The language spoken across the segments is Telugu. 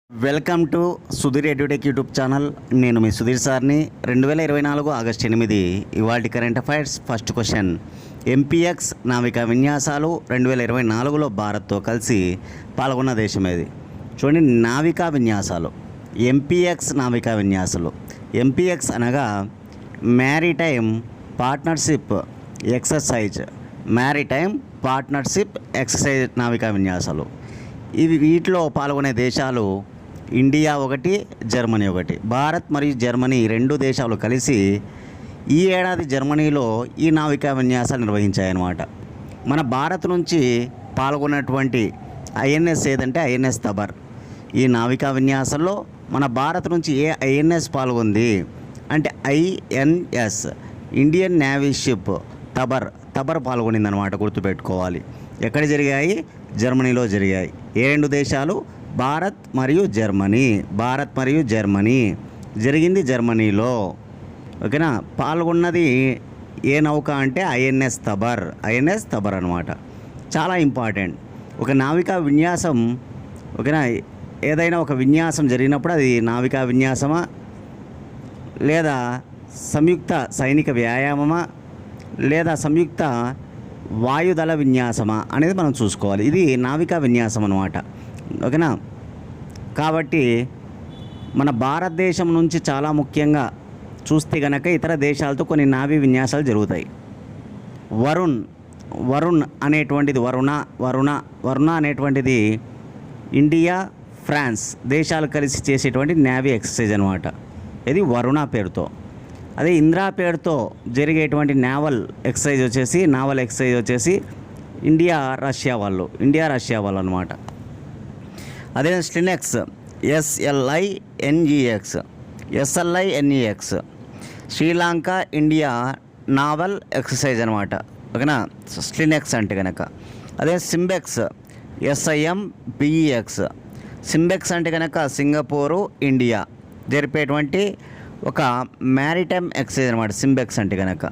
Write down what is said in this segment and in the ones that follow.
Welcome to Sudheer Edutech YouTube channel. నేను మీ సుధీర్ సార్ని. 2024 ఆగస్టు 8 ఇవాల్టి current affairs. First question, MPX నావికా విన్యాసాలు 2024లో భారత్తో కలిసి పాల్గొన్న దేశం ఏది? చూడండి, నావికా విన్యాసాలు, ఎంపీఎక్స్ నావికా విన్యాసాలు. ఎంపీఎక్స్ అనగా maritime partnership exercise, maritime partnership exercise నావికా విన్యాసాలు. వీటిలో పాల్గొనే దేశాలు ఇండియా ఒకటి, జర్మనీ ఒకటి. భారత్ మరియు జర్మనీ రెండు దేశాలు కలిసి ఈ ఏడాది జర్మనీలో ఈ నావికా విన్యాసాలు నిర్వహించాయన్నమాట. మన భారత్ నుంచి పాల్గొన్నటువంటి ఐఎన్ఎస్ ఏదంటే ఐఎన్ఎస్ తబర్. ఈ నావికా విన్యాసంలో మన భారత్ నుంచి ఏ ఐఎన్ఎస్ పాల్గొంది అంటే INS, Indian navy ship Tabar పాల్గొనిందనమాట. గుర్తుపెట్టుకోవాలి. ఎక్కడ జరిగాయి? జర్మనీలో జరిగాయి. ఏ రెండు దేశాలు? భారత్ మరియు జర్మనీ. జరిగింది జర్మనీలో. ఓకేనా? పాల్గొన్నది ఏ నౌక అంటే ఐఎన్ఎస్ తబర్ అనమాట. చాలా ఇంపార్టెంట్. ఒక నావికా విన్యాసం, ఓకేనా, ఏదైనా ఒక విన్యాసం జరిగినప్పుడు అది నావికా విన్యాసమా లేదా సంయుక్త సైనిక వ్యాయామమా లేదా సంయుక్త వాయుదళ విన్యాసమా అనేది మనం చూసుకోవాలి. ఇది నావికా విన్యాసం అన్నమాట. ఓకేనా? కాబట్టి మన భారతదేశం నుంచి చాలా ముఖ్యంగా చూస్తే కనుక ఇతర దేశాలతో కొన్ని నావీ విన్యాసాలు జరుగుతాయి. వరుణ్ అనేటువంటిది వరుణ అనేటువంటిది ఇండియా, ఫ్రాన్స్ దేశాలు కలిసి చేసేటువంటి నేవీ ఎక్సర్సైజ్ అనమాట. ఇది వరుణ పేరుతో. అదే ఇంద్రా పేరుతో జరిగేటువంటి నావల్ ఎక్సర్సైజ్ వచ్చేసి ఇండియా రష్యా వాళ్ళు అనమాట. అదే SLINEX, S L I N E X Sri Lanka India naval exercise అనమాట. ఓకేనా? స్లినెక్స్ అంటే కనుక. అదే సింబెక్స్, SIMBEX సింబెక్స్ అంటే కనుక సింగపూరు ఇండియా జరిపేటువంటి ఒక మ్యారిటైమ్ ఎక్సర్సైజ్ అనమాట సింబెక్స్ అంటే కనుక.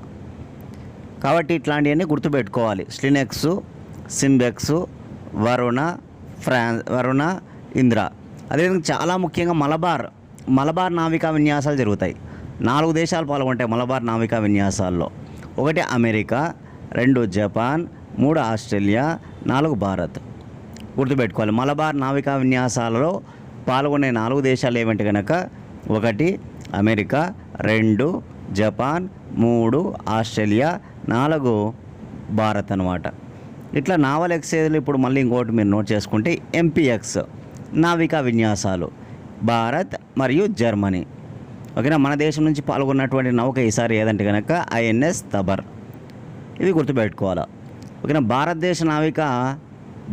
కాబట్టి ఇట్లాంటివన్నీ గుర్తుపెట్టుకోవాలి. స్లినెక్స్, సింబెక్స్, వరుణ, ఇంద్ర. అదేవిధంగా చాలా ముఖ్యంగా మలబార్ నావికా విన్యాసాలు జరుగుతాయి. 4 దేశాలు పాల్గొంటాయి మలబార్ నావికా విన్యాసాల్లో. 1 అమెరికా, 2 జపాన్, 3 ఆస్ట్రేలియా, 4 భారత్. గుర్తుపెట్టుకోవాలి. మలబార్ నావికా విన్యాసాలలో పాల్గొనే 4 దేశాలు ఏమంటే కనుక 1 అమెరికా, 2 జపాన్, 3 ఆస్ట్రేలియా, 4 భారత్ అనమాట. ఇట్లా నావల్ ఎక్సైజ్లు. ఇప్పుడు మళ్ళీ ఇంకోటి మీరు నోట్ చేసుకుంటే ఎంపీఎక్స్ నావికా విన్యాసాలు భారత్ మరియు జర్మనీ. ఓకేనా? మన దేశం నుంచి పాల్గొన్నటువంటి నౌక ఈసారి ఏదంటే కనుక ఐఎన్ఎస్ తబర్. ఇది గుర్తుపెట్టుకోవాలి. ఓకేనా? భారతదేశ నావికా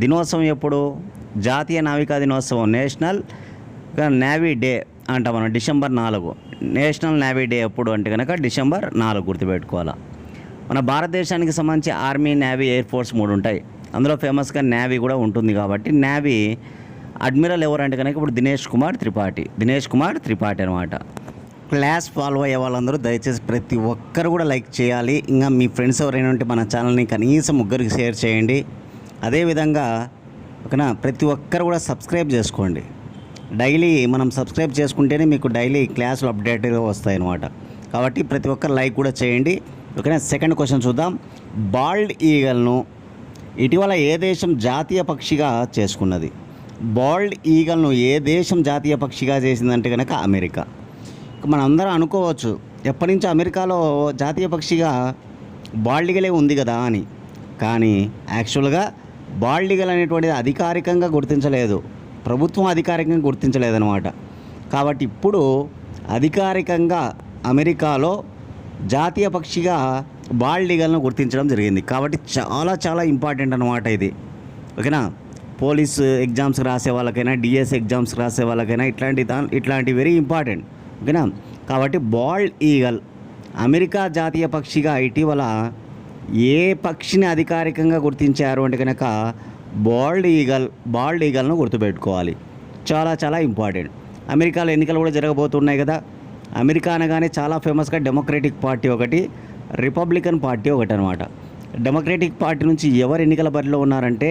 దినోత్సవం ఎప్పుడు? జాతీయ నావికా దినోత్సవం, నేషనల్ నేవీ డే అంటాం మనం, డిసెంబర్ 4. నేషనల్ నేవీ డే ఎప్పుడు అంటే కనుక డిసెంబర్ 4. గుర్తుపెట్టుకోవాలి. మన భారతదేశానికి సంబంధించి ఆర్మీ, నేవీ, ఎయిర్ ఫోర్స్ 3 ఉంటాయి. అందులో ఫేమస్గా నేవీ కూడా ఉంటుంది. కాబట్టి నేవీ అడ్మిరల్ ఎవరంటే కనుక ఇప్పుడు దినేష్ కుమార్ త్రిపాఠి అనమాట. క్లాస్ ఫాలో అయ్యే వాళ్ళందరూ దయచేసి ప్రతి ఒక్కరు కూడా లైక్ చేయాలి. ఇంకా మీ ఫ్రెండ్స్ ఎవరైనా ఉంటే మన ఛానల్ని కనీసం 3కి షేర్ చేయండి. అదేవిధంగా ఓకేనా, ప్రతి ఒక్కరు కూడా సబ్స్క్రైబ్ చేసుకోండి. డైలీ మనం సబ్స్క్రైబ్ చేసుకుంటేనే మీకు డైలీ క్లాసులు అప్డేట్గా వస్తాయి అన్నమాట. కాబట్టి ప్రతి ఒక్కరు లైక్ కూడా చేయండి. ఓకేనా? సెకండ్ క్వశ్చన్ చూద్దాం. బాల్డ్ ఈగల్ను ఇటీవల ఏ దేశం జాతీయ పక్షిగా చేసుకున్నది? బాల్డ్ ఈగల్ను ఏ దేశం జాతీయ పక్షిగా చేసిందంటే కనుక అమెరికా. మనందరం అనుకోవచ్చు ఎప్పటి నుంచో అమెరికాలో జాతీయ పక్షిగా బాల్డ్ ఈగలే ఉంది కదా అని. కానీ యాక్చువల్గా బాల్డ్ ఈగల్ అనేటువంటిది అధికారికంగా గుర్తించలేదు, ప్రభుత్వం అధికారికంగా గుర్తించలేదన్నమాట. కాబట్టి ఇప్పుడు అధికారికంగా అమెరికాలో జాతీయ పక్షిగా బాల్డ్ ఈగల్ను గుర్తించడం జరిగింది. కాబట్టి చాలా ఇంపార్టెంట్ అనమాట ఇది. ఓకేనా? పోలీస్ ఎగ్జామ్స్ రాసే వాళ్ళకైనా, డిఎస్ ఎగ్జామ్స్ రాసే వాళ్ళకైనా ఇట్లాంటి వెరీ ఇంపార్టెంట్. ఓకేనా? కాబట్టి బాల్డ్ ఈగల్ అమెరికా జాతీయ పక్షిగా ఇటీవల ఏ పక్షిని అధికారికంగా గుర్తించారు అంటే కనుక బాల్డ్ ఈగల్ను గుర్తుపెట్టుకోవాలి. చాలా ఇంపార్టెంట్. అమెరికాలో ఎన్నికలు కూడా జరగబోతున్నాయి కదా. అమెరికా అనగానే చాలా ఫేమస్గా డెమోక్రటిక్ పార్టీ ఒకటి, రిపబ్లికన్ పార్టీ ఒకటి అనమాట. డెమోక్రటిక్ పార్టీ నుంచి ఎవరు ఎన్నికల బరిలో ఉన్నారంటే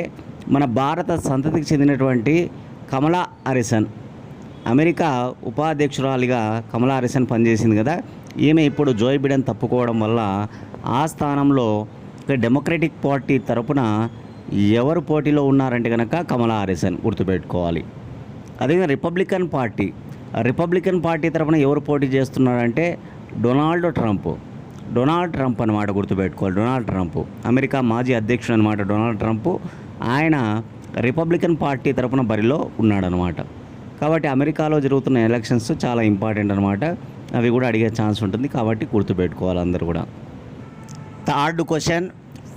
మన భారత సంతతికి చెందినటువంటి కమలా హారిస్ అమెరికా ఉపాధ్యక్షురాలిగా కమలా హారిస్ పనిచేసింది కదా, ఈమె ఇప్పుడు జో బిడెన్ తప్పుకోవడం వల్ల ఆ స్థానంలో డెమోక్రటిక్ పార్టీ తరపున ఎవరు పోటీలో ఉన్నారంటే కనుక కమలా హారిస్ గుర్తుపెట్టుకోవాలి. అదేవిధంగా రిపబ్లికన్ పార్టీ తరపున ఎవరు పోటీ చేస్తున్నారంటే డొనాల్డ్ ట్రంప్ అనమాట, గుర్తుపెట్టుకోవాలి. డొనాల్డ్ ట్రంప్ అమెరికా మాజీ అధ్యక్షుడు అనమాట. డొనాల్డ్ ట్రంప్ ఆయన రిపబ్లికన్ పార్టీ తరపున బరిలో ఉన్నాడనమాట. కాబట్టి అమెరికాలో జరుగుతున్న ఎలక్షన్స్ చాలా ఇంపార్టెంట్ అనమాట. అవి కూడా అడిగే ఛాన్స్ ఉంటుంది, కాబట్టి గుర్తుపెట్టుకోవాలి అందరూ కూడా. థర్డ్ క్వశ్చన్,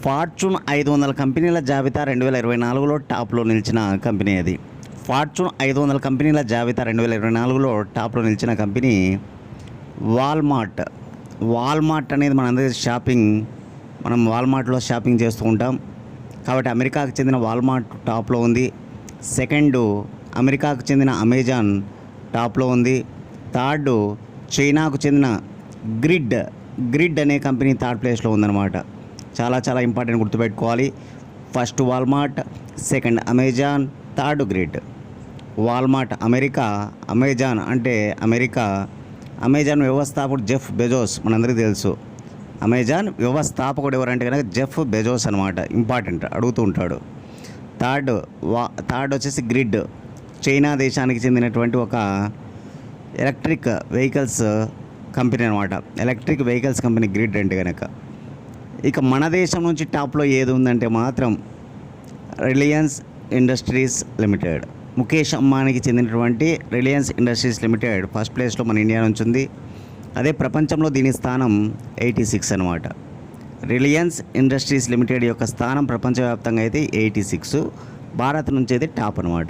ఫార్చ్యూన్ 500 కంపెనీల జాబితా 2024లో టాప్లో నిలిచిన కంపెనీ అది. ఫార్చ్యూన్ 500 కంపెనీల జాబితా 2024లో టాప్లో నిలిచిన కంపెనీ వాల్మార్ట్ అనేది మనందరి మనం వాల్మార్ట్లో షాపింగ్ చేస్తూ ఉంటాం. కాబట్టి అమెరికాకు చెందిన వాల్మార్ట్ టాప్లో ఉంది. సెకండ్ అమెరికాకు చెందిన అమెజాన్ టాప్లో ఉంది. థర్డ్ చైనాకు చెందిన గ్రిడ్ అనే కంపెనీ థర్డ్ ప్లేస్లో ఉందన్నమాట. చాలా చాలా ఇంపార్టెంట్, గుర్తుపెట్టుకోవాలి. First Walmart, second Amazon, third grid. Walmart America, Amazon అంటే అమెజాన్ వ్యవస్థాపకుడు జెఫ్ బెజోస్, మనందరికీ తెలుసు. అమెజాన్ వ్యవస్థాపకుడు ఎవరంటే కనుక జెఫ్ బెజోస్ అనమాట. ఇంపార్టెంట్, అడుగుతూ ఉంటాడు. థర్డ్ వచ్చేసి గ్రిడ్, చైనా దేశానికి చెందినటువంటి ఒక ఎలక్ట్రిక్ వెహికల్స్ కంపెనీ అనమాట. ఎలక్ట్రిక్ వెహికల్స్ కంపెనీ గ్రిడ్ అంటే కనుక. ఇక మన దేశం నుంచి టాప్లో ఏది ఉందంటే మాత్రం రిలయన్స్ ఇండస్ట్రీస్ లిమిటెడ్. ముఖేష్ అంబానీకి చెందినటువంటి రిలయన్స్ ఇండస్ట్రీస్ లిమిటెడ్ ఫస్ట్ ప్లేస్లో మన ఇండియా నుంచి ఉంది. అదే ప్రపంచంలో దీని స్థానం 86 అనమాట. రిలయన్స్ ఇండస్ట్రీస్ లిమిటెడ్ యొక్క స్థానం ప్రపంచవ్యాప్తంగా అయితే 86, భారత్ నుంచి అయితే టాప్ అనమాట.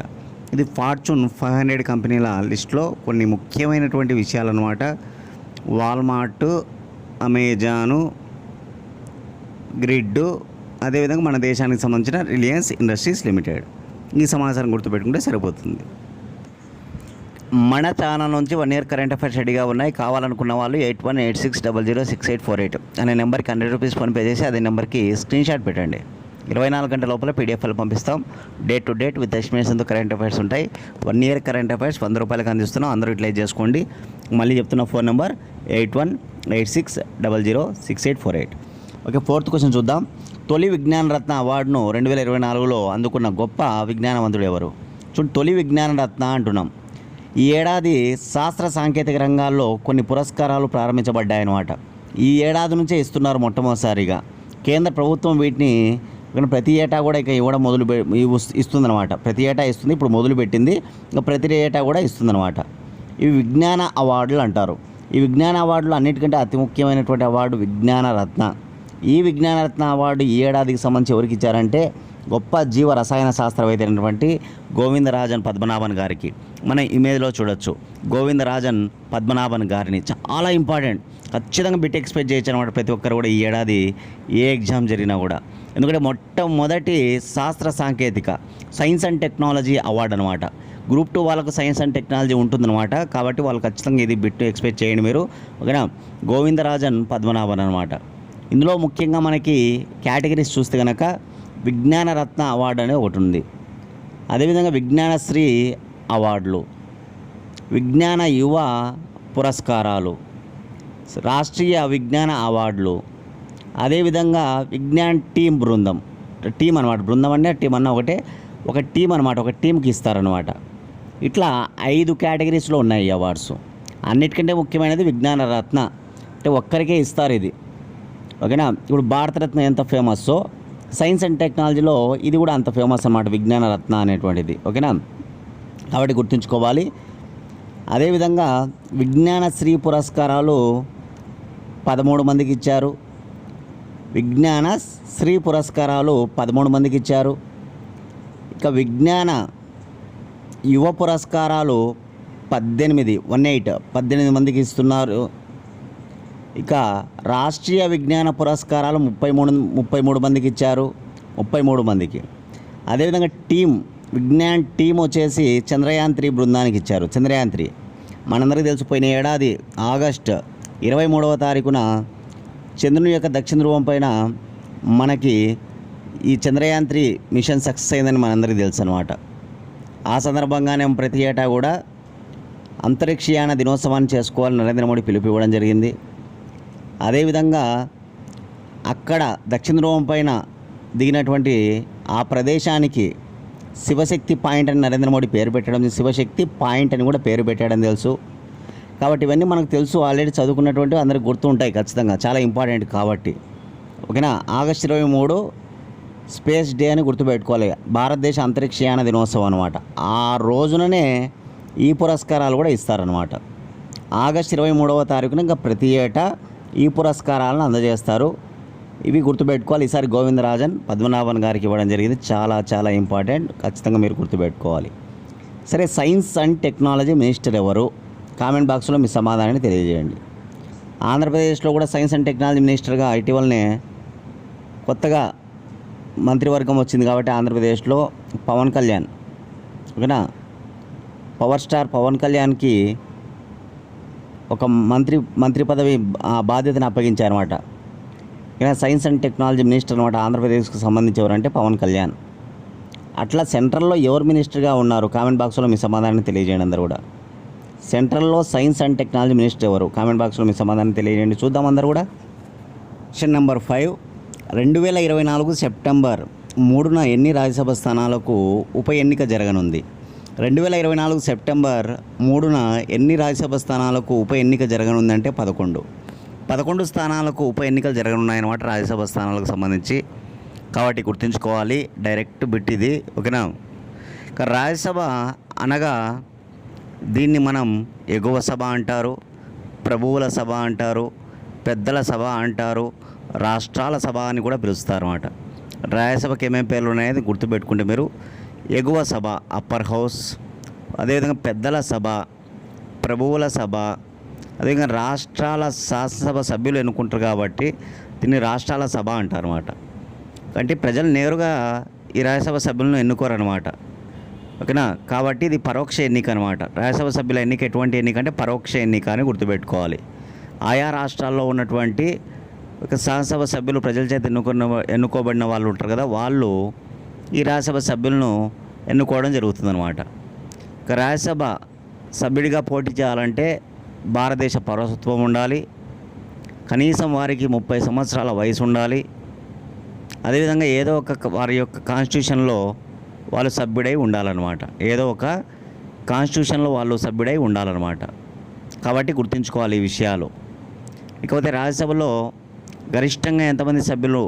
ఇది ఫార్చ్యూన్ 500 కంపెనీల లిస్టులో కొన్ని ముఖ్యమైనటువంటి విషయాలు అనమాట. వాల్మార్ట్, అమెజాను, గ్రిడ్, అదేవిధంగా మన దేశానికి సంబంధించిన రిలయన్స్ ఇండస్ట్రీస్ లిమిటెడ్. ఈ సమాచారం గుర్తుపెట్టుకుంటే సరిపోతుంది. మన ఛానల్ నుంచి 1 ఇయర్ కరెంట్ అఫైర్స్ రెడీగా ఉన్నాయి. కావాలనుకున్న వాళ్ళు 8186006848 అనే నెంబర్కి 100 రూపీస్ ఫోన్పే చేసి అదే నెంబర్కి స్క్రీన్ షాట్ పెట్టండి. 24 గంటల లోపల పీడిఎఫ్లు పంపిస్తాం. డేట్ టు డేట్ విత్ ఎస్టిమేషన్తో కరెంట్ అఫైర్స్ ఉంటాయి. 1 ఇయర్ కరెంట్ అఫైర్స్ 100 రూపాయలకి అందిస్తున్నాం. అందరూ యూటిలైజ్ చేసుకోండి. మళ్ళీ చెప్తున్న phone number 8186006848. Okay, fourth question చూద్దాం. తొలి విజ్ఞాన రత్న అవార్డును 2024లో అందుకున్న గొప్ప విజ్ఞానవంతుడు ఎవరు? తొలి విజ్ఞాన రత్న అంటున్నాం. ఈ ఏడాది శాస్త్ర సాంకేతిక రంగాల్లో కొన్ని పురస్కారాలు ప్రారంభించబడ్డాయన్నమాట. ఈ ఏడాది నుంచే ఇస్తున్నారు మొట్టమొదటిసారిగా. కేంద్ర ప్రభుత్వం వీటిని ప్రతి ఏటా కూడా ఇక ఇవ్వడం ఇస్తుందన్నమాట. ప్రతి ఏటా ఇస్తుంది, ఇప్పుడు మొదలుపెట్టింది. ఇక ప్రతి ఏటా కూడా ఇస్తుందన్నమాట. ఇవి విజ్ఞాన అవార్డులు అంటారు. ఈ విజ్ఞాన అవార్డులు అన్నిటికంటే అతి ముఖ్యమైనటువంటి అవార్డు విజ్ఞాన రత్న. ఈ విజ్ఞాన రత్న అవార్డు ఈ ఏడాదికి సంబంధించి ఎవరికి ఇచ్చారంటే గొప్ప జీవ రసాయన శాస్త్రవేత్త అయినటువంటి గోవిందరాజన్ పద్మనాభన్ గారికి. మన ఇమేజ్లో చూడొచ్చు గోవిందరాజన్ పద్మనాభన్ గారిని. చాలా ఇంపార్టెంట్, ఖచ్చితంగా బిట్ ఎక్స్పెక్ట్ చేయొచ్చు అనమాట ప్రతి ఒక్కరు కూడా ఈ ఏడాది ఏ ఎగ్జామ్ జరిగినా కూడా. ఎందుకంటే మొట్టమొదటి శాస్త్ర సాంకేతిక సైన్స్ అండ్ టెక్నాలజీ అవార్డు అనమాట. గ్రూప్ 2 వాళ్ళకు సైన్స్ అండ్ టెక్నాలజీ ఉంటుందన్నమాట. కాబట్టి వాళ్ళు ఖచ్చితంగా ఇది బిట్ ఎక్స్పెక్ట్ చేయండి మీరు, ఓకేనా. గోవిందరాజన్ పద్మనాభన్ అనమాట. ఇందులో ముఖ్యంగా మనకి కేటగిరీస్ చూస్తే కనుక విజ్ఞాన రత్న అవార్డు అనేది ఒకటి ఉంది. అదేవిధంగా విజ్ఞానశ్రీ అవార్డులు, విజ్ఞాన యువ పురస్కారాలు, రాష్ట్రీయ విజ్ఞాన అవార్డులు, అదేవిధంగా విజ్ఞాన్ టీం అనమాట. బృందం అంటే టీం అన్న ఒకటే, ఒక టీం అనమాట. ఒక టీంకి ఇస్తారనమాట. ఇట్లా 5 కేటగిరీస్లో ఉన్నాయి ఈ అవార్డ్స్. అన్నిటికంటే ముఖ్యమైనది విజ్ఞాన రత్న, అంటే ఒక్కరికే ఇస్తారు ఇది, ఓకేనా. ఇప్పుడు భారతరత్న ఎంత ఫేమస్సో సైన్స్ అండ్ టెక్నాలజీలో ఇది కూడా అంత ఫేమస్ అన్నమాట, విజ్ఞాన రత్న అనేటువంటిది, ఓకేనా. కాబట్టి గుర్తుంచుకోవాలి. అదేవిధంగా విజ్ఞానశ్రీ పురస్కారాలు 13 మందికి ఇచ్చారు. విజ్ఞాన శ్రీ పురస్కారాలు 13 మందికి ఇచ్చారు. ఇక విజ్ఞాన యువ పురస్కారాలు 18 మందికి ఇస్తున్నారు. ఇక రాష్ట్రీయ విజ్ఞాన పురస్కారాలు 33 మందికి ఇచ్చారు, 33 మందికి. అదేవిధంగా విజ్ఞాన్ టీం వచ్చేసి చంద్రయాన్-3 బృందానికి ఇచ్చారు. చంద్రయాన్-3 మనందరికీ తెలిసిపోయిన ఏడాది ఆగస్టు 23వ తారీఖున చంద్రుని యొక్క దక్షిణ ధ్రువం పైన మనకి ఈ చంద్రయాన్-3 మిషన్ సక్సెస్ అయిందని మనందరికీ తెలుసు అనమాట. ఆ సందర్భంగానే ప్రతి ఏటా కూడా అంతరిక్షయాన దినోత్సవాన్ని చేసుకోవాలని నరేంద్ర మోడీ పిలుపు ఇవ్వడం జరిగింది. అదేవిధంగా అక్కడ దక్షిణ ధ్రువం పైన దిగినటువంటి ఆ ప్రదేశానికి శివశక్తి పాయింట్ అని నరేంద్ర మోడీ పేరు పెట్టడం, శివశక్తి పాయింట్ అని కూడా పేరు పెట్టడం తెలుసు. కాబట్టి ఇవన్నీ మనకు తెలుసు, ఆల్రెడీ చదువుకున్నటువంటి అందరికి గుర్తు ఉంటాయి ఖచ్చితంగా, చాలా ఇంపార్టెంట్ కాబట్టి. ఓకేనా. ఆగస్టు 23 స్పేస్ డే అని గుర్తుపెట్టుకోవాలి, భారతదేశ అంతరిక్షయాన దినోత్సవం అనమాట. ఆ రోజుననే ఈ పురస్కారాలు కూడా ఇస్తారనమాట. ఆగస్టు 23వ తారీఖున ఇంకా ప్రతి ఏటా ఈ పురస్కారాలను అందజేస్తారు. ఇవి గుర్తుపెట్టుకోవాలి. ఈసారి గోవిందరాజన్ పద్మనాభన్ గారికి ఇవ్వడం జరిగింది. చాలా చాలా ఇంపార్టెంట్, ఖచ్చితంగా మీరు గుర్తుపెట్టుకోవాలి. సరే, సైన్స్ అండ్ టెక్నాలజీ మినిస్టర్ ఎవరు? కామెంట్ బాక్స్లో మీ సమాధానాన్ని తెలియజేయండి. ఆంధ్రప్రదేశ్లో కూడా సైన్స్ అండ్ టెక్నాలజీ మినిస్టర్గా ఇటీవలనే కొత్తగా మంత్రివర్గం వచ్చింది కాబట్టి ఆంధ్రప్రదేశ్లో పవన్ కళ్యాణ్, ఓకేనా, పవర్ స్టార్ పవన్ కళ్యాణ్కి ఒక మంత్రి పదవి బాధ్యతను అప్పగించారన్నమాట. ఇలా సైన్స్ అండ్ టెక్నాలజీ మినిస్టర్ అనమాట ఆంధ్రప్రదేశ్కి సంబంధించి ఎవరంటే పవన్ కళ్యాణ్. అట్లా సెంట్రల్లో ఎవరు మినిస్టర్గా ఉన్నారు? కామెంట్ బాక్స్లో మీ సమాధానాన్ని తెలియజేయండి. అందరూ కూడా సెంట్రల్లో సైన్స్ అండ్ టెక్నాలజీ మినిస్టర్ ఎవరు? కామెంట్ బాక్స్లో మీ సమాధానం తెలియజేయండి. చూద్దాం అందరూ కూడా. క్వశ్చన్ నెంబర్ 5, 2024 సెప్టెంబర్ 3న ఎన్ని రాజ్యసభ స్థానాలకు ఉప ఎన్నిక జరగనుంది? 2024 సెప్టెంబర్ 3న ఎన్ని రాజ్యసభ స్థానాలకు ఉప ఎన్నిక జరగనుందంటే 11 స్థానాలకు ఉప ఎన్నికలు జరగనున్నాయన్నమాట రాజ్యసభ స్థానాలకు సంబంధించి. కాబట్టి గుర్తుంచుకోవాలి, డైరెక్ట్ బిట్ ఇది, ఓకేనా. ఇక రాజ్యసభ అనగా దీన్ని మనం ఎగువ సభ అంటారు, ప్రభువుల సభ అంటారు, పెద్దల సభ అంటారు, రాష్ట్రాల సభ అని కూడా పిలుస్తారు అన్నమాట. రాజ్యసభకి ఏమేమి పేర్లు ఉన్నాయని గుర్తుపెట్టుకుంటే మీరు, ఎగువ సభ అప్పర్ హౌస్, అదేవిధంగా పెద్దల సభ, ప్రభువుల సభ, అదేవిధంగా రాష్ట్రాల శాసనసభ సభ్యులు ఎన్నుకుంటారు కాబట్టి దీన్ని రాష్ట్రాల సభ అంటారు అన్నమాట. అంటే ప్రజలు నేరుగా ఈ రాజ్యసభ సభ్యులను ఎన్నుకోరన్నమాట, ఓకేనా. కాబట్టి ఇది పరోక్ష ఎన్నిక అనమాట. రాజ్యసభ సభ్యుల ఎన్నిక ఎటువంటి ఎన్నిక అంటే పరోక్ష ఎన్నిక అని గుర్తుపెట్టుకోవాలి. ఆయా రాష్ట్రాల్లో ఉన్నటువంటి ఒక శాసనసభ సభ్యులు ప్రజల చేత ఎన్నుకోబడిన వాళ్ళు ఉంటారు కదా, వాళ్ళు ఈ రాజ్యసభ సభ్యులను ఎన్నుకోవడం జరుగుతుందన్నమాట. ఇక రాజ్యసభ సభ్యుడిగా పోటీ చేయాలంటే భారతదేశ పౌరసత్వం ఉండాలి, కనీసం వారికి 30 సంవత్సరాల వయసు ఉండాలి, అదేవిధంగా ఏదో ఒక వారి యొక్క కాన్స్టిట్యూషన్లో వాళ్ళు సభ్యుడై ఉండాలన్నమాట, ఏదో ఒక కాన్స్టిట్యూషన్లో వాళ్ళు సభ్యుడై ఉండాలన్నమాట. కాబట్టి గుర్తుంచుకోవాలి ఈ విషయాలు. ఇకపోతే రాజ్యసభలో గరిష్టంగా ఎంతమంది సభ్యులు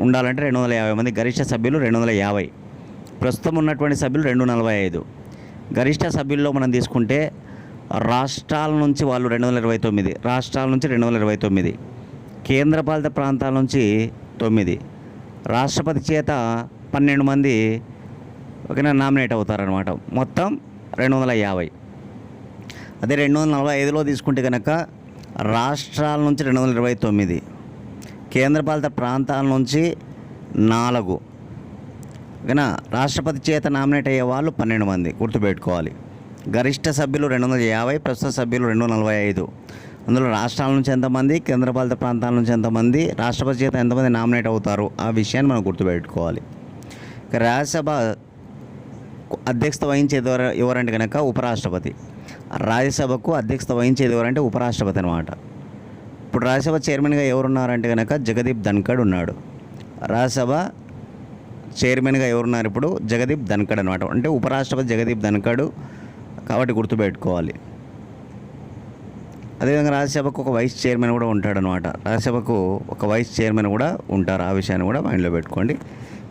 ఉండాలంటే 250 మంది. గరిష్ట సభ్యులు 250. ప్రస్తుతం ఉన్నటువంటి సభ్యులు 245. గరిష్ట సభ్యుల్లో మనం తీసుకుంటే రాష్ట్రాల నుంచి వాళ్ళు 229, రాష్ట్రాల నుంచి 229, కేంద్రపాలిత ప్రాంతాల నుంచి 9, రాష్ట్రపతి చేత 12 మంది ఓకేనా నామినేట్ అవుతారనమాట. మొత్తం 250. అదే 245లో తీసుకుంటే కనుక రాష్ట్రాల నుంచి 229, కేంద్రపాలిత ప్రాంతాల నుంచి 4, ఓకేనా. రాష్ట్రపతి చేత నామినేట్ అయ్యే వాళ్ళు 12 మంది, గుర్తుపెట్టుకోవాలి. గరిష్ట సభ్యులు 250, ప్రస్తుత సభ్యులు 245. అందులో రాష్ట్రాల నుంచి ఎంతమంది, కేంద్రపాలిత ప్రాంతాల నుంచి ఎంతమంది, రాష్ట్రపతి చేత ఎంతమంది నామినేట్ అవుతారు, ఆ విషయాన్ని మనం గుర్తుపెట్టుకోవాలి. ఇక రాజ్యసభ అధ్యక్షత వహించేది ఎవరంటే కనుక ఉపరాష్ట్రపతి. రాజ్యసభకు అధ్యక్షత వహించేది ఎవరంటే ఉపరాష్ట్రపతి అనమాట. ఇప్పుడు రాజ్యసభ చైర్మన్గా ఎవరున్నారంటే కనుక జగదీప్ ధన్ఖడ్ ఉన్నాడు. రాజ్యసభ చైర్మన్గా ఎవరున్నారు ఇప్పుడు? జగదీప్ ధన్ఖడ్ అనమాట. అంటే ఉపరాష్ట్రపతి జగదీప్ ధన్ఖడ్, కాబట్టి గుర్తుపెట్టుకోవాలి. అదేవిధంగా రాజ్యసభకు ఒక వైస్ చైర్మన్ కూడా ఉంటాడనమాట. రాజ్యసభకు ఒక వైస్ చైర్మన్ కూడా ఉంటారు, ఆ విషయాన్ని కూడా మైండ్లో పెట్టుకోండి.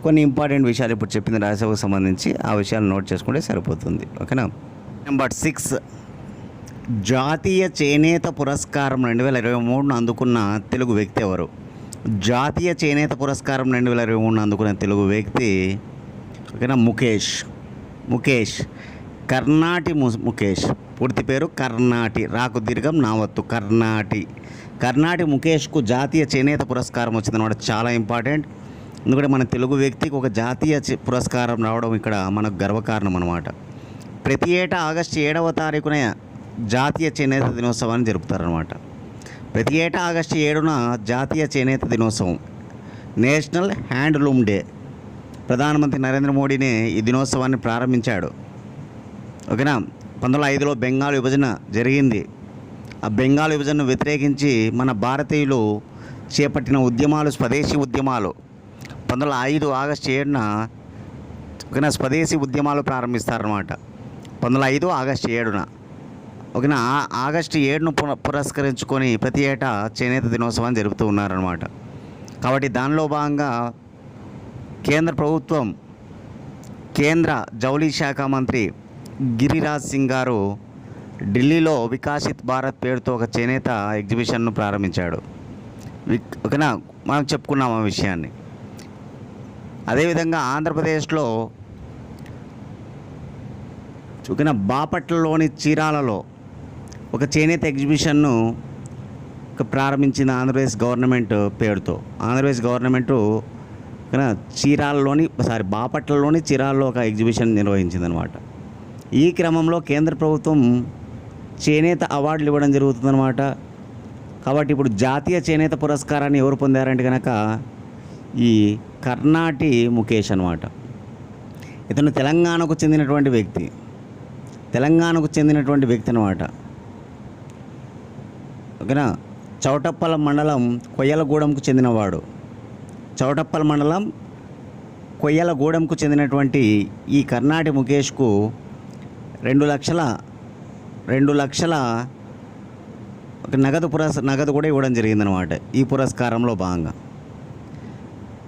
కొన్ని ఇంపార్టెంట్ విషయాలు ఇప్పుడు చెప్పింది రాజ్యసభకు సంబంధించి, ఆ విషయాలు నోట్ చేసుకుంటే సరిపోతుంది, ఓకేనా. నెంబర్ 6, జాతీయ చేనేత పురస్కారం 2023ను అందుకున్న తెలుగు వ్యక్తి ఎవరు? జాతీయ చేనేత పురస్కారం 2023ను అందుకున్న తెలుగు వ్యక్తి ఓకేనా ముఖేష్ కర్ణాటి ముఖేష్. పూర్తి పేరు కర్ణాటి, రాకు దీర్ఘం నావత్తు, కర్ణాటి ముఖేష్కు జాతీయ చేనేత పురస్కారం వచ్చిందన్నమాట. చాలా ఇంపార్టెంట్, ఎందుకంటే మన తెలుగు వ్యక్తికి ఒక జాతీయ పురస్కారం రావడం ఇక్కడ మనకు గర్వకారణం అన్నమాట. ప్రతి ఏటా ఆగస్టు 7వ తారీఖున జాతీయ చేనేత దినోత్సవాన్ని జరుపుతారనమాట. ప్రతి ఏటా ఆగస్టు 7న జాతీయ చేనేత దినోత్సవం, నేషనల్ హ్యాండ్లూమ్ డే. ప్రధానమంత్రి నరేంద్ర మోడీనే ఈ దినోత్సవాన్ని ప్రారంభించాడు, ఓకేనా. 1905లో బెంగాల్ విభజన జరిగింది. ఆ బెంగాల్ విభజనను వ్యతిరేకించి మన భారతీయులు చేపట్టిన ఉద్యమాలు స్వదేశీ ఉద్యమాలు. 1905 ఆగస్టు 7న ఓకేనా స్వదేశీ ఉద్యమాలు ప్రారంభిస్తారన్నమాట. 1905 ఆగస్టు 7న ఓకేనా. ఆగస్టు 7ను పురస్కరించుకొని ప్రతి ఏటా చేనేత దినోత్సవాన్ని జరుపుతూ ఉన్నారన్నమాట. కాబట్టి దానిలో భాగంగా కేంద్ర ప్రభుత్వం కేంద్ర జౌళి శాఖ మంత్రి గిరిరాజ్ సింగ్ గారు ఢిల్లీలో వికాసిత్ భారత్ పేరుతో ఒక చేనేత ఎగ్జిబిషన్ను ప్రారంభించాడు. ఓకేనా, మనం చెప్పుకున్నాం ఆ విషయాన్ని. అదేవిధంగా ఆంధ్రప్రదేశ్లో ఓకేనా బాపట్లలోని చీరాలలో ఒక చేనేత ఎగ్జిబిషన్ను ప్రారంభించిన ఆంధ్రప్రదేశ్ గవర్నమెంట్ పేరుతో. ఆంధ్రప్రదేశ్ గవర్నమెంటు బాపట్లలోని చీరాలలో ఒక ఎగ్జిబిషన్ నిర్వహించిందనమాట. ఈ క్రమంలో కేంద్ర ప్రభుత్వం చేనేత అవార్డులు ఇవ్వడం జరుగుతుందన్నమాట. కాబట్టి ఇప్పుడు జాతీయ చేనేత పురస్కారాన్ని ఎవరు పొందారంటే కనుక ఈ కర్ణాటి ముఖేష్ అనమాట. ఇతను తెలంగాణకు చెందినటువంటి వ్యక్తి అనమాట. ఓకేనా. చౌటప్పల మండలం కొయ్యలగూడెంకు చెందినటువంటి ఈ కర్ణాటి ముఖేష్కు 2 లక్షల నగదు కూడా ఇవ్వడం జరిగిందనమాట ఈ పురస్కారంలో భాగంగా.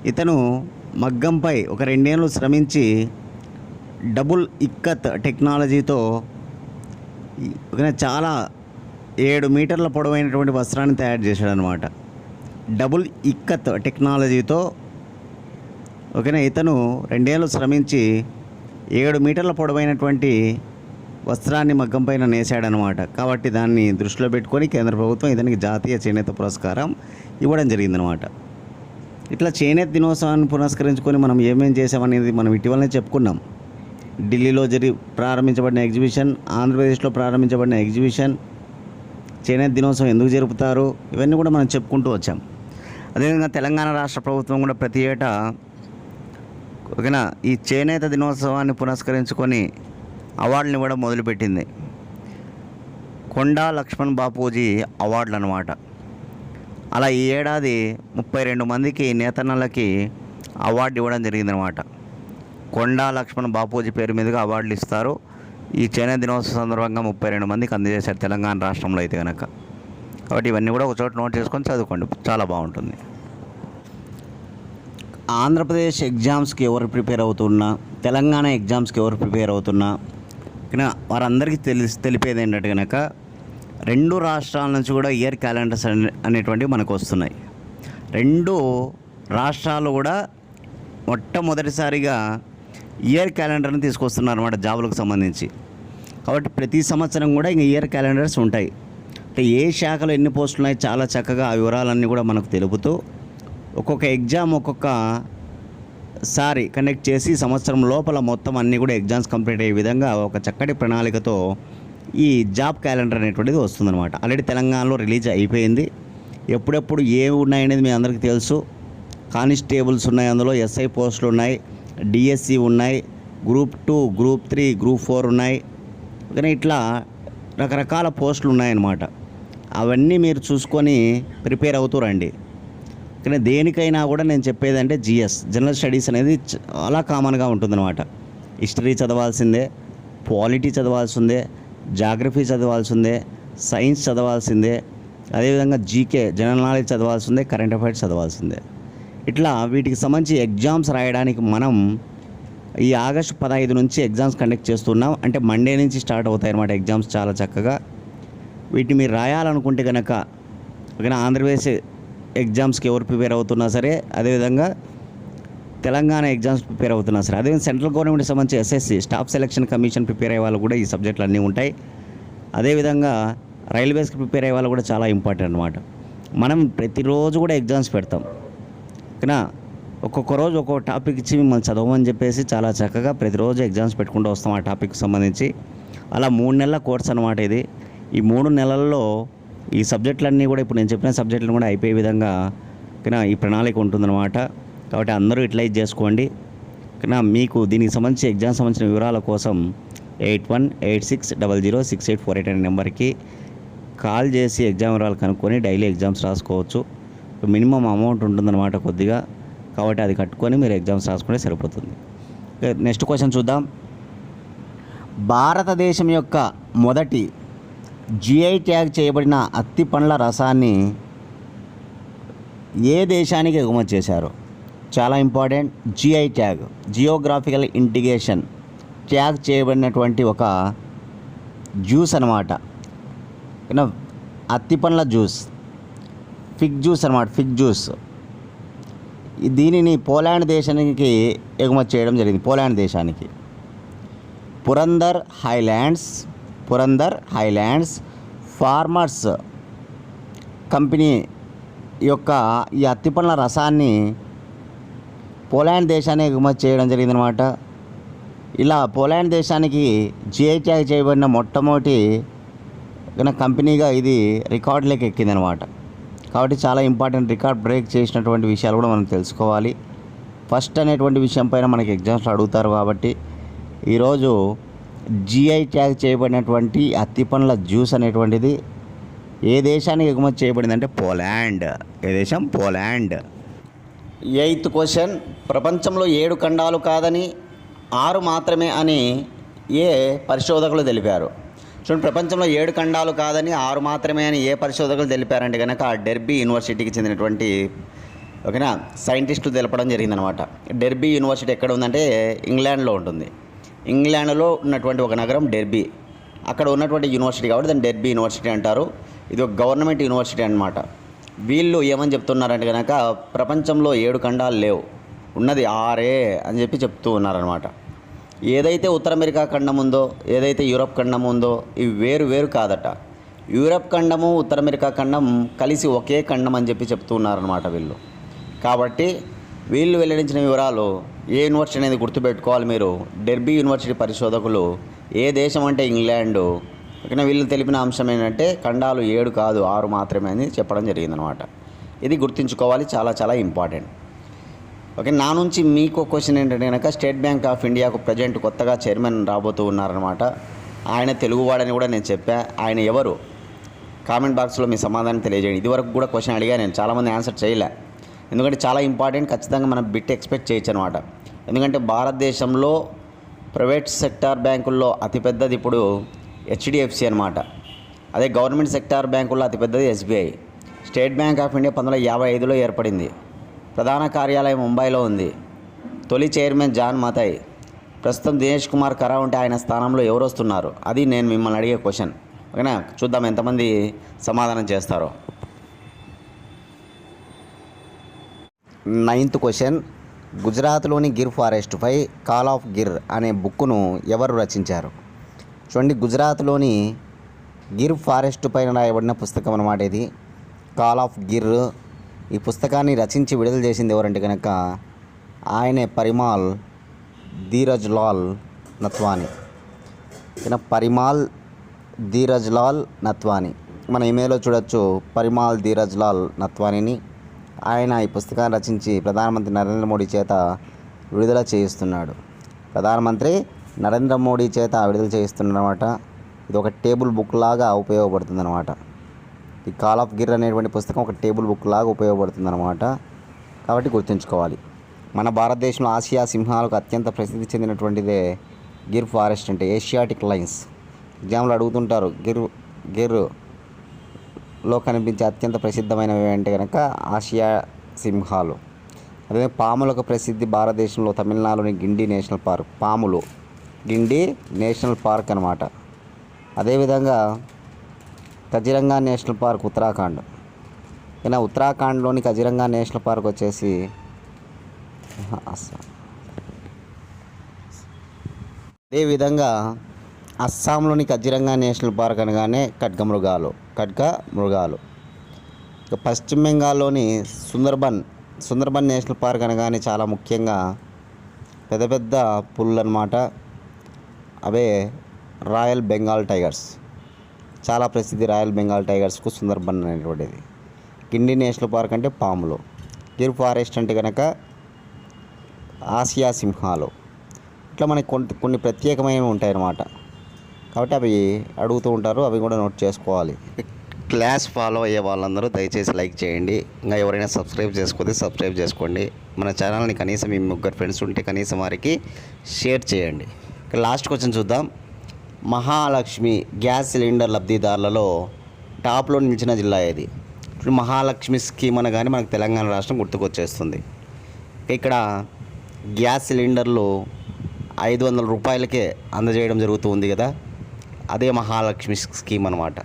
ఇతను మగ్గంపై ఒక 2 ఏళ్ళు శ్రమించి డబుల్ ఇక్కత్ టెక్నాలజీతో చాలా 7 మీటర్ల పొడవైనటువంటి వస్త్రాన్ని తయారు చేశాడనమాట. డబుల్ ఇక్కత్ టెక్నాలజీతో ఓకేనా. ఇతను 2 ఏళ్ళు శ్రమించి 7 మీటర్ల పొడవైనటువంటి వస్త్రాన్ని మగ్గం పైన నేసాడనమాట. కాబట్టి దాన్ని దృష్టిలో పెట్టుకొని కేంద్ర ప్రభుత్వం ఇతనికి జాతీయ చేనేత పురస్కారం ఇవ్వడం జరిగిందనమాట. ఇట్లా చేనేత దినోత్సవాన్ని పురస్కరించుకొని మనం ఏమేం చేసామనేది మనం ఇటీవలనే చెప్పుకున్నాం. ఢిల్లీలో ప్రారంభించబడిన ఎగ్జిబిషన్, ఆంధ్రప్రదేశ్లో ప్రారంభించబడిన ఎగ్జిబిషన్, చేనేత దినోత్సవం ఎందుకు జరుపుతారు, ఇవన్నీ కూడా మనం చెప్పుకుంటూ వచ్చాం. అదేవిధంగా తెలంగాణ రాష్ట్ర ప్రభుత్వం కూడా ప్రతి ఏటా ఓకేనా ఈ చేనేత దినోత్సవాన్ని పురస్కరించుకొని అవార్డులు ఇవ్వడం మొదలుపెట్టింది. కొండా లక్ష్మణ్ బాపూజీ అవార్డులు అన్నమాట. అలా ఈ ఏడాది 32 మందికి నేతన్నలకి అవార్డు ఇవ్వడం జరిగిందనమాట. కొండా లక్ష్మణ్ బాపూజీ పేరు మీదుగా అవార్డులు ఇస్తారు. ఈ చేనేత దినోత్సవం సందర్భంగా 32 మందికి అందజేశారు తెలంగాణ రాష్ట్రంలో అయితే కనుక. కాబట్టి ఇవన్నీ కూడా ఒక చోట నోట్ చేసుకొని చదువుకోండి, చాలా బాగుంటుంది. ఆంధ్రప్రదేశ్ ఎగ్జామ్స్కి ఎవరు ప్రిపేర్ అవుతున్నా, తెలంగాణ ఎగ్జామ్స్కి ఎవరు ప్రిపేర్ అవుతున్నా వారందరికీ తెలిపేది ఏంటంటే కనుక 2 రాష్ట్రాల నుంచి కూడా ఇయర్ క్యాలెండర్స్ అనేటువంటివి మనకు వస్తున్నాయి. 2 రాష్ట్రాలు కూడా మొట్టమొదటిసారిగా ఇయర్ క్యాలెండర్ని తీసుకొస్తున్నారు అన్నమాట జాబులకు సంబంధించి. కాబట్టి ప్రతి సంవత్సరం కూడా ఇంక ఇయర్ క్యాలెండర్స్ ఉంటాయి. అంటే ఏ శాఖలో ఎన్ని పోస్టులు ఉన్నాయి చాలా చక్కగా ఆ వివరాలన్నీ కూడా మనకు తెలుపుతూ ఒక్కొక్క ఎగ్జామ్ ఒక్కొక్కసారి కండక్ట్ చేసి సంవత్సరం లోపల మొత్తం అన్నీ కూడా ఎగ్జామ్స్ కంప్లీట్ అయ్యే విధంగా ఒక చక్కటి ప్రణాళికతో ఈ జాబ్ క్యాలెండర్ అనేటువంటిది వస్తుందన్నమాట. ఆల్రెడీ తెలంగాణలో రిలీజ్ అయిపోయింది. ఎప్పుడెప్పుడు ఏవి ఉన్నాయనేది మీ అందరికీ తెలుసు. కానిస్టేబుల్స్ ఉన్నాయి, అందులో ఎస్ఐ పోస్టులు ఉన్నాయి, డిఎస్సి ఉన్నాయి, గ్రూప్ 2, గ్రూప్ 3, గ్రూప్ 4 ఉన్నాయి. కానీ ఇట్లా రకరకాల పోస్టులు ఉన్నాయన్నమాట. అవన్నీ మీరు చూసుకొని ప్రిపేర్ అవుతూ రండి. కానీ దేనికైనా కూడా నేను చెప్పేదంటే జనరల్ స్టడీస్ అనేది చాలా కామన్గా ఉంటుందన్నమాట. హిస్టరీ చదవాల్సిందే, పాలిటీ చదవాల్సిందే, జాగ్రఫీ చదవాల్సిందే, సైన్స్ చదవాల్సిందే, అదేవిధంగా జీకే జనరల్ నాలెడ్జ్ చదవాల్సిందే, కరెంట్ అఫైర్స్ చదవాల్సిందే. ఇట్లా వీటికి సంబంధించి ఎగ్జామ్స్ రాయడానికి మనం ఈ ఆగస్టు 15 నుంచి ఎగ్జామ్స్ కండక్ట్ చేస్తున్నాం. అంటే మండే నుంచి స్టార్ట్ అవుతాయి అన్నమాట ఎగ్జామ్స్ చాలా చక్కగా. వీటిని మీరు రాయాలనుకుంటే కనుక ఓకేనా, ఆంధ్రప్రదేశ్ ఎగ్జామ్స్కి ఎవరు ప్రిపేర్ అవుతున్నా సరే, అదేవిధంగా తెలంగాణ ఎగ్జామ్స్ ప్రిపేర్ అవుతున్నా సరే, అదేవిధంగా సెంట్రల్ గవర్నమెంట్కి సంబంధించి SSC staff selection commission prepare అయ్యే వాళ్ళు కూడా ఈ సబ్జెక్టులు అన్నీ ఉంటాయి. అదేవిధంగా రైల్వేస్కి ప్రిపేర్ అయ్యే వాళ్ళు కూడా చాలా ఇంపార్టెంట్ అన్నమాట. మనం ప్రతిరోజు కూడా ఎగ్జామ్స్ పెడతాం ఓకేనా. ఒక్కొక్క రోజు ఒక్కొక్క టాపిక్ ఇచ్చి మిమ్మల్ని చదవమని చెప్పేసి చాలా చక్కగా ప్రతిరోజు ఎగ్జామ్స్ పెట్టుకుంటూ వస్తాం ఆ టాపిక్కి సంబంధించి. అలా 3 నెలల కోర్స్ అనమాట ఇది. ఈ 3 నెలల్లో ఈ సబ్జెక్టులన్నీ కూడా ఇప్పుడు నేను చెప్పిన సబ్జెక్టులను కూడా అయిపోయే విధంగా ఓకేనా ఈ ప్రణాళిక ఉంటుందన్నమాట. కాబట్టి అందరూ యూటిలైజ్ చేసుకోండి ఓకేనా. మీకు దీనికి సంబంధించి ఎగ్జామ్ సంబంధించిన వివరాల కోసం 8186006848 అనే నెంబర్కి కాల్ చేసి ఎగ్జామ్ వివరాలు కనుక్కొని డైలీ ఎగ్జామ్స్ రాసుకోవచ్చు. మినిమం అమౌంట్ ఉంటుందన్నమాట కొద్దిగా, కాబట్టి అది కట్టుకొని మీరు ఎగ్జామ్స్ రాసుకుంటే సరిపోతుంది. నెక్స్ట్ క్వశ్చన్ చూద్దాం. భారతదేశం యొక్క మొదటి జిఐ ట్యాగ్ చేయబడిన అత్తి పండ్ల రసాన్ని ఏ దేశానికి ఎగుమతి చేశారు? చాలా important. GI tag, geographical indication tag చేయబడినటువంటి ఒక జ్యూస్ అనమాట. అత్తి పండ్ల జ్యూస్, ఫిగ్ జ్యూస్ అనమాట, ఫిగ్ జ్యూస్. దీనిని పోలాండ్ దేశానికి ఎగుమతి చేయడం జరిగింది. పోలాండ్ దేశానికి పురందర్ హైలాండ్స్ ఫార్మర్స్ కంపెనీ యొక్క ఈ అత్తి పండ్ల రసాన్ని పోలాండ్ దేశానికి ఎగుమతి చేయడం జరిగిందనమాట. ఇలా పోలాండ్ దేశానికి జిఐ ట్యాగ్ చేయబడిన మొట్టమొదటి కంపెనీగా ఇది రికార్డులోకి ఎక్కిందనమాట. కాబట్టి చాలా ఇంపార్టెంట్, రికార్డ్ బ్రేక్ చేసినటువంటి విషయాలు కూడా మనం తెలుసుకోవాలి. ఫస్ట్ అనేటువంటి విషయం పైన మనకి ఎగ్జామ్స్లో అడుగుతారు. కాబట్టి ఈరోజు జిఐ ట్యాగ్ చేయబడినటువంటి అత్తి పండ్ల జ్యూస్ అనేటువంటిది ఏ దేశానికి ఎగుమతి చేయబడిందంటే పోలాండ్. ఏ దేశం? పోలాండ్. 8th question. ప్రపంచంలో 7 ఖండాలు కాదని 6 మాత్రమే అని ఏ పరిశోధకులు తెలిపారు? చూడండి, ప్రపంచంలో 7 ఖండాలు కాదని 6 మాత్రమే అని ఏ పరిశోధకులు తెలిపారంటే కనుక డెర్బీ యూనివర్సిటీకి చెందినటువంటి ఓకేనా సైంటిస్టులు తెలపడం జరిగిందనమాట. డెర్బీ యూనివర్సిటీ ఎక్కడ ఉందంటే ఇంగ్లాండ్లో ఉంటుంది. ఇంగ్లాండ్లో ఉన్నటువంటి ఒక నగరం డెర్బీ. అక్కడ ఉన్నటువంటి యూనివర్సిటీ కాబట్టి దాన్ని డెర్బీ యూనివర్సిటీ అంటారు. ఇది ఒక గవర్నమెంట్ యూనివర్సిటీ అనమాట. వీళ్ళు ఏమని చెప్తున్నారంటే కనుక ప్రపంచంలో 7 ఖండాలు లేవు, ఉన్నది 6 అని చెప్తూ ఉన్నారనమాట. ఏదైతే ఉత్తర అమెరికా ఖండం ఉందో, ఏదైతే యూరప్ ఖండం ఉందో, ఇవి వేరు వేరు కాదట. యూరప్ ఖండము ఉత్తర అమెరికా ఖండం కలిసి ఒకే ఖండం అని చెప్తూ ఉన్నారనమాట వీళ్ళు. కాబట్టి వీళ్ళు వెల్లడించిన వివరాలు ఏ యూనివర్సిటీ అనేది గుర్తుపెట్టుకోవాలి మీరు. డెర్బీ యూనివర్సిటీ పరిశోధకులు ఏ దేశం అంటే ఇంగ్లాండు. ఓకేనా, వీళ్ళు తెలిపిన అంశం ఏంటంటే ఖండాలు 7 కాదు 6 మాత్రమే అని చెప్పడం జరిగిందనమాట. ఇది గుర్తుంచుకోవాలి, చాలా చాలా ఇంపార్టెంట్. ఓకే, నా నుంచి మీకు క్వశ్చన్ ఏంటంటే కనుక స్టేట్ బ్యాంక్ ఆఫ్ ఇండియాకు ప్రజెంట్ కొత్తగా చైర్మన్ రాబోతూ ఉన్నారనమాట. ఆయన తెలుగువాడని కూడా నేను చెప్పా. ఆయన ఎవరు? కామెంట్ బాక్స్లో మీ సమాధానం తెలియజేయండి. ఇదివరకు కూడా క్వశ్చన్ అడిగా, నేను చాలామంది ఆన్సర్ చేయలే. ఎందుకంటే చాలా ఇంపార్టెంట్, ఖచ్చితంగా మనం బిట్ ఎక్స్పెక్ట్ చేయొచ్చు అనమాట. ఎందుకంటే భారతదేశంలో ప్రైవేట్ సెక్టార్ బ్యాంకుల్లో అతిపెద్దది ఇప్పుడు హెచ్డిఎఫ్సి అనమాట. అదే గవర్నమెంట్ సెక్టార్ బ్యాంకుల్లో అతిపెద్దది SBI. State Bank of India 1955లో ఏర్పడింది. ప్రధాన కార్యాలయం ముంబైలో ఉంది. తొలి చైర్మన్ జాన్ మతాయ్. ప్రస్తుతం దినేష్ కుమార్ కరా ఉంటే ఆయన స్థానంలో ఎవరు వస్తున్నారు? అది నేను మిమ్మల్ని అడిగే క్వశ్చన్. ఓకేనా, చూద్దాం ఎంతమంది సమాధానం చేస్తారో. 9th question. గుజరాత్లోని గిర్ ఫారెస్ట్పై కాల్ ఆఫ్ గిర్ అనే బుక్ను ఎవరు రచించారు? చూడండి, గుజరాత్లోని గిర్ ఫారెస్ట్ పైన రాయబడిన పుస్తకం అన్నమాట ఇది, కాల్ ఆఫ్ గిర్. ఈ పుస్తకాన్ని రచించి విడుదల చేసింది ఎవరంటే కనుక ఆయనే పరిమాల్ ధీరజ్ లాల్ నత్వానీ. పరిమాల్ ధీరజ్ లాల్ నత్వానీ, మన ఇమెయిల్లో చూడొచ్చు పరిమాల్ ధీరజ్ లాల్ నత్వానీని. ఆయన ఈ పుస్తకాన్ని రచించి ప్రధానమంత్రి నరేంద్ర మోడీ చేత విడుదల చేయిస్తున్నాడు. ప్రధానమంత్రి నరేంద్ర మోడీ చేత విడుదల చేయిస్తున్నమాట. ఇది ఒక టేబుల్ బుక్ లాగా ఉపయోగపడుతుంది అన్నమాట. ఈ కాల్ ఆఫ్ గిర్ అనేటువంటి పుస్తకం ఒక టేబుల్ బుక్ లాగా ఉపయోగపడుతుంది అన్నమాట. కాబట్టి గుర్తుంచుకోవాలి. మన భారతదేశంలో ఆసియా సింహాలకు అత్యంత ప్రసిద్ధి చెందినటువంటిదే గిర్ ఫారెస్ట్ అంటే ఏషియాటిక్ లైన్స్. ఎగ్జామ్లో అడుగుతుంటారు గిర్లో కనిపించే అత్యంత ప్రసిద్ధమైనవి అంటే కనుక ఆసియా సింహాలు. అదే పాములకు ప్రసిద్ధి భారతదేశంలో తమిళనాడులోని గిండి నేషనల్ పార్క్, పాములు గిండి నేషనల్ పార్క్ అన్నమాట. అదేవిధంగా కజిరంగా నేషనల్ పార్క్ ఉత్తరాఖండ్. ఉత్తరాఖండ్లోని కజిరంగా నేషనల్ పార్క్ వచ్చేసి అదేవిధంగా అస్సాంలోని కజిరంగా నేషనల్ పార్క్ అనగానే ఖడ్గ మృగాలు. పశ్చిమ బెంగాల్లోని సుందర్బన్ నేషనల్ పార్క్ అనగానే చాలా ముఖ్యంగా పెద్ద పెద్ద పుళ్ళు అన్నమాట. అవే రాయల్ బెంగాల్ టైగర్స్. చాలా ప్రసిద్ధి రాయల్ బెంగాల్ టైగర్స్కు సుందర్బన్ అనేటువంటిది. గిండి నేషనల్ పార్క్ అంటే పాములు. గిర్ ఫారెస్ట్ అంటే కనుక ఆసియా సింహాలు. ఇట్లా మనకి కొన్ని ప్రత్యేకమైనవి ఉంటాయన్నమాట. కాబట్టి అవి అడుగుతూ ఉంటారు, అవి కూడా నోట్ చేసుకోవాలి. క్లాస్ ఫాలో అయ్యే వాళ్ళందరూ దయచేసి లైక్ చేయండి. ఇంకా ఎవరైనా సబ్స్క్రైబ్ చేసుకోతే సబ్స్క్రైబ్ చేసుకోండి. మన ఛానల్ని కనీసం మీ ముగ్గురు ఫ్రెండ్స్ ఉంటే కనీసం వారికి షేర్ చేయండి. ఇక లాస్ట్ క్వశ్చన్ చూద్దాం. మహాలక్ష్మి గ్యాస్ సిలిండర్ లబ్ధిదారులలో టాప్లో నిలిచిన జిల్లా ఏది? ఇప్పుడు మహాలక్ష్మి స్కీమ్ అనగానే మనకు తెలంగాణ రాష్ట్రం గుర్తుకొచ్చేస్తుంది. ఇక్కడ గ్యాస్ సిలిండర్లు 500 రూపాయలకే అందజేయడం జరుగుతుంది కదా, అదే మహాలక్ష్మి స్కీమ్ అనమాట.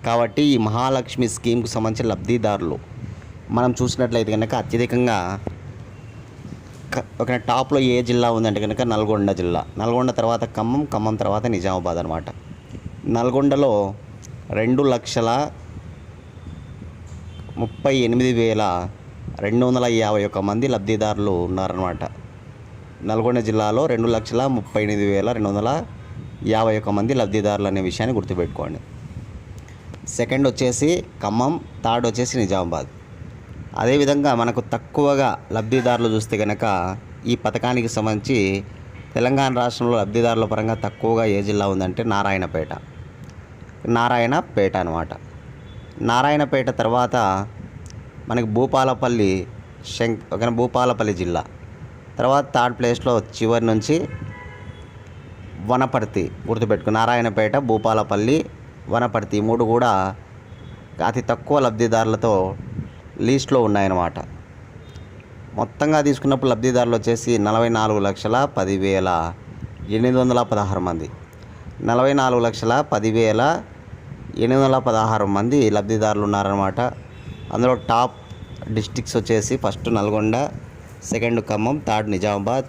కాబట్టి ఈ మహాలక్ష్మి స్కీమ్కు సంబంధించిన లబ్ధిదారులు మనం చూసినట్లయితే కనుక అత్యధికంగా ఒక టాప్లో ఏ జిల్లా ఉందంటే కనుక నల్గొండ జిల్లా. నల్గొండ తర్వాత ఖమ్మం, ఖమ్మం తర్వాత నిజామాబాద్ అనమాట. నల్గొండలో 2,38,251 మంది లబ్ధిదారులు ఉన్నారన్నమాట. నల్గొండ జిల్లాలో 2,38,251 మంది లబ్ధిదారులు అనే విషయాన్ని గుర్తుపెట్టుకోండి. సెకండ్ వచ్చేసి ఖమ్మం, థర్డ్ వచ్చేసి నిజామాబాద్. అదేవిధంగా మనకు తక్కువగా లబ్ధిదారులు చూస్తే కనుక ఈ పథకానికి సంబంధించి తెలంగాణ రాష్ట్రంలో లబ్ధిదారుల పరంగా తక్కువగా ఏ జిల్లా ఉందంటే నారాయణపేట అనమాట. నారాయణపేట తర్వాత మనకి భూపాలపల్లి జిల్లా. తర్వాత థర్డ్ ప్లేస్లో చివరి నుంచి వనపర్తి. గుర్తుపెట్టుకో, నారాయణపేట, భూపాలపల్లి, వనపర్తి 3 కూడా అతి తక్కువ లబ్ధిదారులతో లీస్ట్లో ఉన్నాయన్నమాట. మొత్తంగా తీసుకున్నప్పుడు లబ్ధిదారులు వచ్చేసి 44,10,816 మంది. 44,10,816 మంది లబ్ధిదారులు ఉన్నారన్నమాట. అందులో టాప్ డిస్ట్రిక్ట్స్ వచ్చేసి first Nalgonda, second Khammam, third Nizamabad.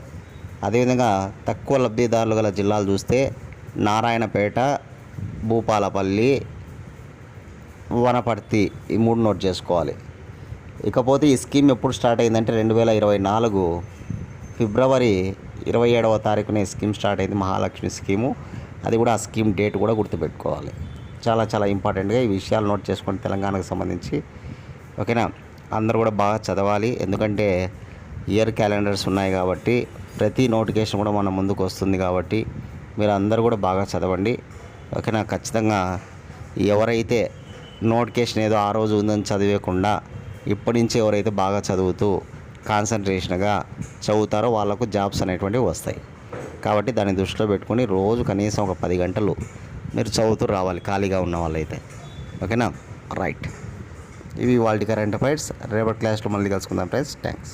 అదేవిధంగా తక్కువ లబ్ధిదారులు గల జిల్లాలు చూస్తే నారాయణపేట, భూపాలపల్లి, వనపర్తి, ఈ 3 నోట్ చేసుకోవాలి. ఇకపోతే ఈ స్కీమ్ ఎప్పుడు స్టార్ట్ అయిందంటే 2024 ఫిబ్రవరి 27వ తారీఖున ఈ స్కీమ్ స్టార్ట్ అయింది, మహాలక్ష్మి స్కీము. అది కూడా ఆ స్కీమ్ డేట్ కూడా గుర్తుపెట్టుకోవాలి. చాలా చాలా ఇంపార్టెంట్గా ఈ విషయాలు నోట్ చేసుకోండి తెలంగాణకు సంబంధించి. ఓకేనా? అందరూ కూడా బాగా చదవాలి, ఎందుకంటే ఇయర్ క్యాలెండర్స్ ఉన్నాయి కాబట్టి ప్రతి నోటిఫికేషన్ కూడా మన ముందుకు వస్తుంది కాబట్టి మీరు అందరూ కూడా బాగా చదవండి. ఓకేనా? ఖచ్చితంగా ఎవరైతే నోటిఫికేషన్ ఏదో ఆ రోజు ఉందని చదివేయకుండా ఇప్పటి నుంచి ఎవరైతే బాగా చదువుతూ కాన్సన్ట్రేషన్గా చదువుతారో వాళ్ళకు జాబ్స్ అనేటువంటివి వస్తాయి. కాబట్టి దాన్ని దృష్టిలో పెట్టుకొని రోజు కనీసం ఒక 10 గంటలు మీరు చదువుతూ రావాలి ఖాళీగా ఉన్న వాళ్ళైతే. ఓకేనా? రైట్. ఇవి వాళ్ళ కరెంట్ అఫైర్స్. రేపటి క్లాస్లో మళ్ళీ కలుసుకుందాం ఫ్రెండ్స్. థ్యాంక్స్.